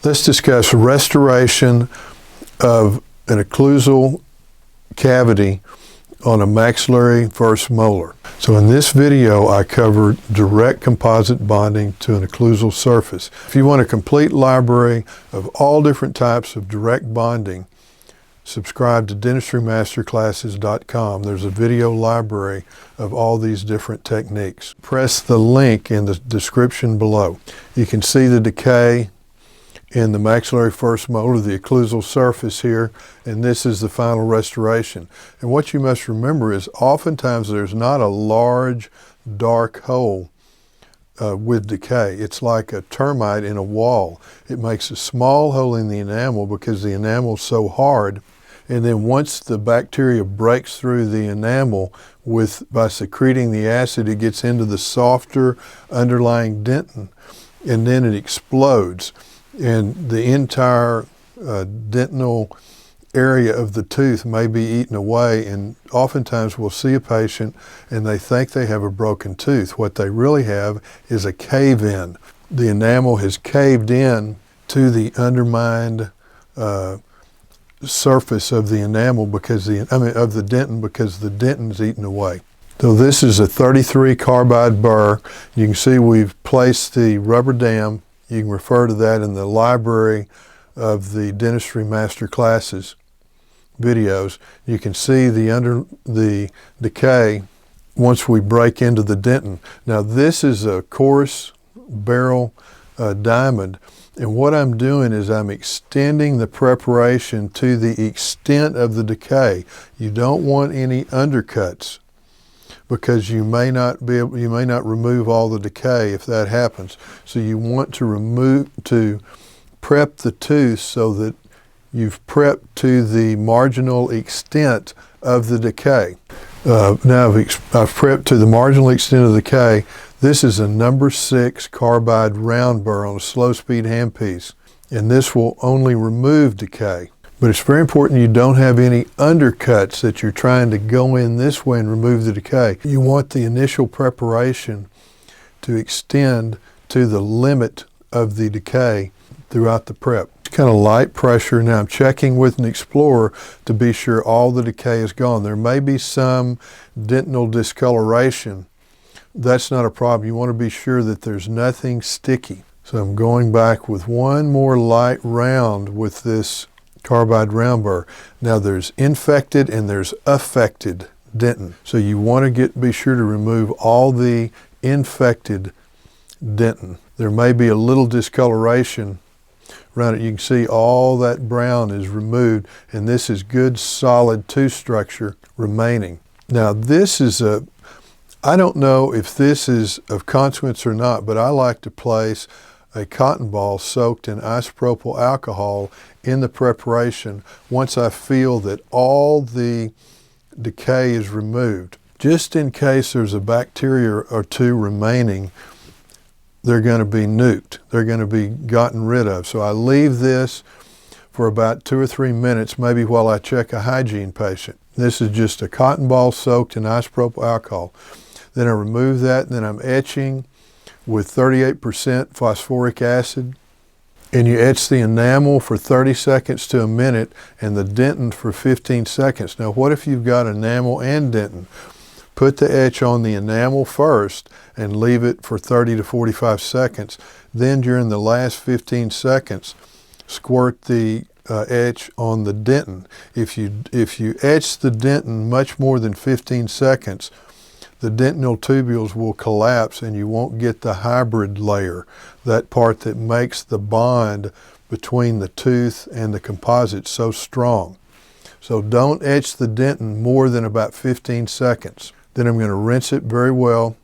Let's discuss restoration of an occlusal cavity on a maxillary first molar. So in this video I covered direct composite bonding to an occlusal surface. If you want a complete library of all different types of direct bonding, subscribe to dentistrymasterclasses.com. There's a video library of all these different techniques. Press the link in the description below. You can see the decay in the maxillary first molar, the occlusal surface here, and this is the final restoration. And what you must remember is oftentimes there's not a large dark hole with decay. It's like a termite in a wall. It makes a small hole in the enamel because the enamel is so hard, and then once the bacteria breaks through the enamel by secreting the acid, it gets into the softer underlying dentin, and then it explodes. And the entire dentinal area of the tooth may be eaten away, and oftentimes we'll see a patient and they think they have a broken tooth. What they really have is a cave-in. The enamel has caved in to the undermined surface of the enamel of the dentin, because the dentin's eaten away. So this is a 33 carbide burr. You can see we've placed the rubber dam. You can refer to that in the library of the Dentistry Master Classes videos. You can see the decay once we break into the dentin. Now this is a coarse barrel diamond, and what I'm doing is I'm extending the preparation to the extent of the decay. You don't want any undercuts, because you may not remove all the decay if that happens. So you want to prep the tooth so that you've prepped to the marginal extent of the decay. Now I've prepped to the marginal extent of the decay. This is a number 6 carbide round burr on a slow speed handpiece, and this will only remove decay. But it's very important you don't have any undercuts that you're trying to go in this way and remove the decay. You want the initial preparation to extend to the limit of the decay throughout the prep. It's kind of light pressure. Now I'm checking with an explorer to be sure all the decay is gone. There may be some dentinal discoloration. That's not a problem. You want to be sure that there's nothing sticky. So I'm going back with one more light round with this carbide round burr. Now there's infected and there's affected dentin. So you want to be sure to remove all the infected dentin. There may be a little discoloration around it. You can see all that brown is removed, and this is good solid tooth structure remaining. Now this is I don't know if this is of consequence or not, but I like to place a cotton ball soaked in isopropyl alcohol in the preparation once I feel that all the decay is removed. Just in case there's a bacteria or two remaining, they're going to be nuked. They're going to be gotten rid of. So I leave this for about 2 or 3 minutes, maybe while I check a hygiene patient. This is just a cotton ball soaked in isopropyl alcohol. Then I remove that, and then I'm etching with 38% phosphoric acid. And you etch the enamel for 30 seconds to a minute and the dentin for 15 seconds. Now what if you've got enamel and dentin? Put the etch on the enamel first and leave it for 30 to 45 seconds. Then during the last 15 seconds, squirt the etch on the dentin. If you etch the dentin much more than 15 seconds, the dentinal tubules will collapse and you won't get the hybrid layer, that part that makes the bond between the tooth and the composite so strong. So don't etch the dentin more than about 15 seconds. Then I'm going to rinse it very well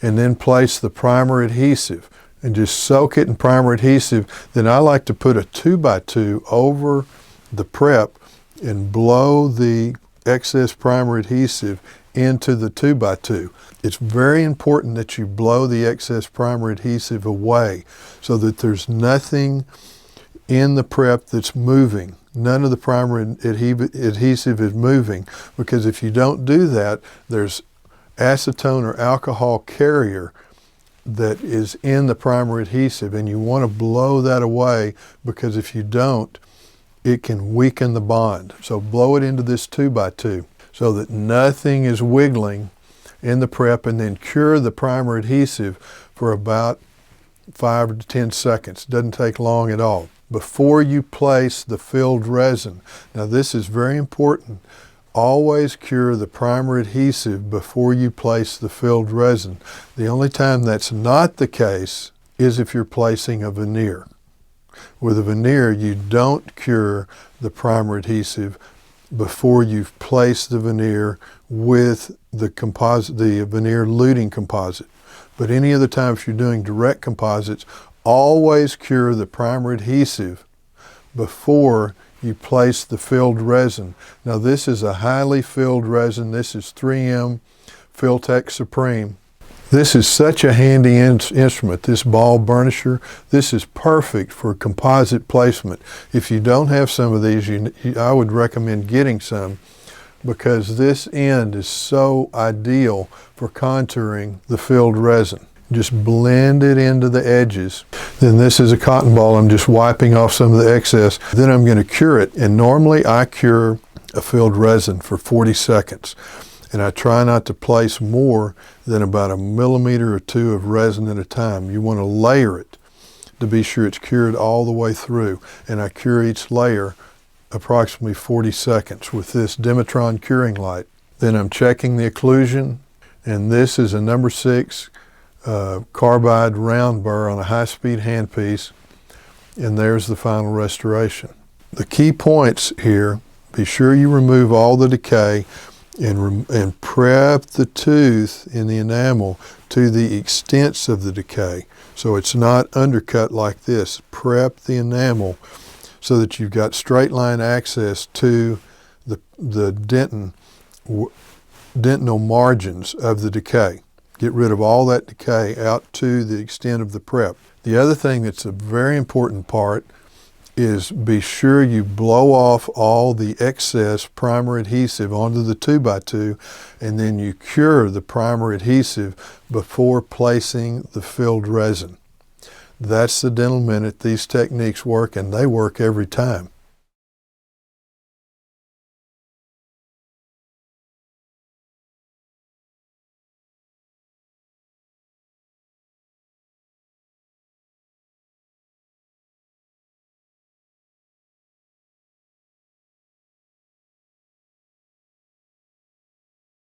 and then place the primer adhesive and just soak it in primer adhesive. Then I like to put a 2x2 over the prep and blow the excess primer adhesive into the 2x2. It's very important that you blow the excess primer adhesive away so that there's nothing in the prep that's moving. None of the primer adhesive is moving, because if you don't do that, there's acetone or alcohol carrier that is in the primer adhesive, and you want to blow that away, because if you don't, it can weaken the bond. So blow it into this 2x2 so that nothing is wiggling in the prep, and then cure the primer adhesive for about 5 to 10 seconds. Doesn't take long at all. Before you place the filled resin. Now this is very important. Always cure the primer adhesive before you place the filled resin. The only time that's not the case is if you're placing a veneer. With a veneer, you don't cure the primer adhesive before you've placed the veneer with the composite, the veneer luting composite. But any other time, if you're doing direct composites, always cure the primer adhesive before you place the filled resin. Now this is a highly filled resin. This is 3M Filtech Supreme. This is such a handy instrument, this ball burnisher. This is perfect for composite placement. If you don't have some of these, I would recommend getting some, because this end is so ideal for contouring the filled resin. Just blend it into the edges. Then this is a cotton ball. I'm just wiping off some of the excess. Then I'm going to cure it. And normally I cure a filled resin for 40 seconds. And I try not to place more than about 1 millimeter or 2 of resin at a time. You want to layer it to be sure it's cured all the way through. And I cure each layer approximately 40 seconds with this Dimetron curing light. Then I'm checking the occlusion. And this is a number 6 carbide round burr on a high-speed handpiece, and there's the final restoration. The key points here: be sure you remove all the decay and prep the tooth in the enamel to the extents of the decay, so it's not undercut like this. Prep the enamel so that you've got straight line access to the dentinal margins of the decay. Get rid of all that decay out to the extent of the prep. The other thing that's a very important part is be sure you blow off all the excess primer adhesive onto the 2x2, and then you cure the primer adhesive before placing the filled resin. That's the dental minute. These techniques work, and they work every time.